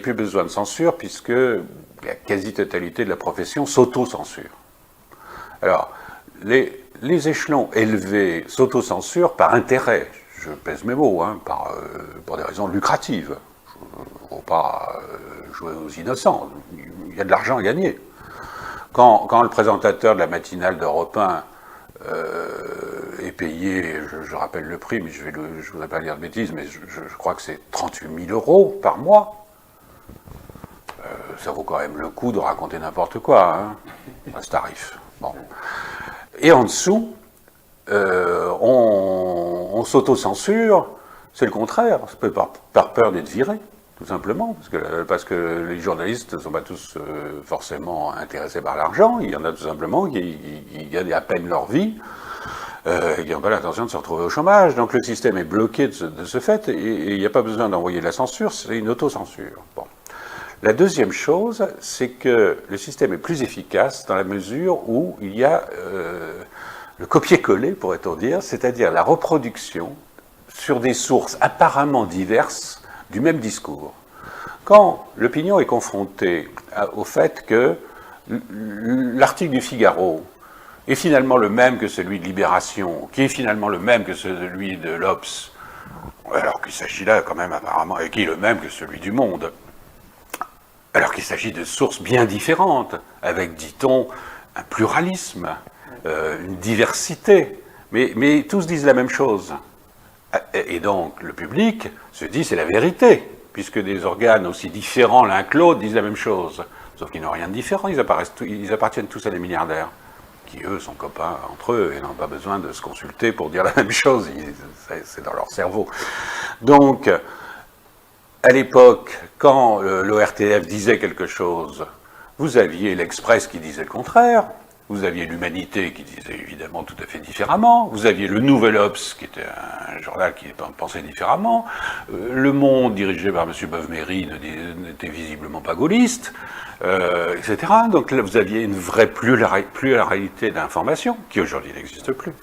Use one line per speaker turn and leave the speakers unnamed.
a plus besoin de censure puisque la quasi-totalité de la profession s'auto-censure. Alors, les échelons élevés s'auto-censurent par intérêt, je pèse mes mots, hein, pour des raisons lucratives. Il ne faut pas jouer aux innocents, il y a de l'argent à gagner. Quand le présentateur de la matinale d'Europe 1 est payé, je rappelle le prix, mais je ne voudrais pas dire de bêtises, mais je crois que c'est 38 000 € par mois. Ça vaut quand même le coup de raconter n'importe quoi, hein, à ce tarif. Bon. Et en dessous, on s'auto-censure, c'est le contraire, c'est par peur d'être viré, tout simplement, parce que les journalistes ne sont pas tous forcément intéressés par l'argent, il y en a tout simplement qui gagnent à peine leur vie, et qui n'ont pas l'intention de se retrouver au chômage, donc le système est bloqué de ce fait, et il n'y a pas besoin d'envoyer de la censure, c'est une autocensure. Bon. La deuxième chose, c'est que le système est plus efficace dans la mesure où il y a le copier-coller, pourrait-on dire, c'est-à-dire la reproduction sur des sources apparemment diverses du même discours. Quand l'opinion est confrontée au fait que l'article du Figaro est finalement le même que celui de Libération, qui est finalement le même que celui de l'Obs, alors qu'il s'agit là quand même apparemment, et qui est le même que celui du Monde, alors qu'il s'agit de sources bien différentes, avec, dit-on, un pluralisme, une diversité, mais tous disent la même chose. Et donc le public se dit c'est la vérité, puisque des organes aussi différents l'un que l'autre disent la même chose. Sauf qu'ils n'ont rien de différent, ils appartiennent tous à des milliardaires, qui eux sont copains entre eux et n'ont pas besoin de se consulter pour dire la même chose, c'est dans leur cerveau. Donc, à l'époque, quand l'ORTF disait quelque chose, vous aviez l'Express qui disait le contraire, vous aviez l'Humanité qui disait évidemment tout à fait différemment, vous aviez le Nouvel Obs qui était un journal qui pensait différemment, Le Monde dirigé par M. Beuve-Méry n'était visiblement pas gaulliste, etc. Donc là, vous aviez une vraie pluralité d'informations qui aujourd'hui n'existe plus.